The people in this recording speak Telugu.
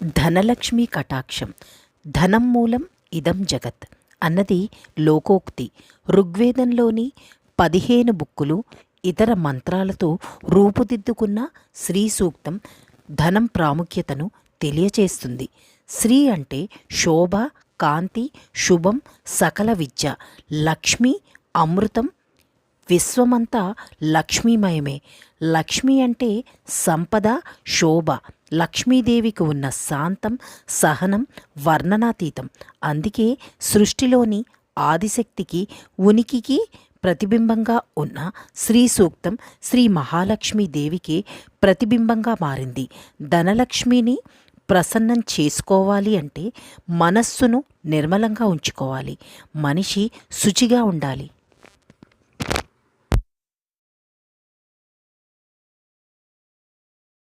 ధనలక్ష్మి కటాక్షం. ధనం మూలం ఇదం జగత్ అన్నది లోకోక్తి. ఋగ్వేదంలోని 15 బుక్కులు ఇతర మంత్రాలతో రూపుదిద్దుకున్న శ్రీ సూక్తం ధనం ప్రాముఖ్యతను తెలియచేస్తుంది. శ్రీ అంటే శోభ, కాంతి, శుభం, సకల విద్య. లక్ష్మి అమృతం. విశ్వమంతా లక్ష్మీమయమే. లక్ష్మి అంటే సంపద, శోభ. లక్ష్మీదేవికి ఉన్న శాంతం, సహనం వర్ణనాతీతం. అందుకే సృష్టిలోని ఆదిశక్తికి, ఉనికికి ప్రతిబింబంగా ఉన్న శ్రీ సూక్తం శ్రీ మహాలక్ష్మీదేవికి ప్రతిబింబంగా మారింది. ధనలక్ష్మిని ప్రసన్నం చేసుకోవాలి అంటే మనస్సును నిర్మలంగా ఉంచుకోవాలి. మనిషి శుచిగా ఉండాలి.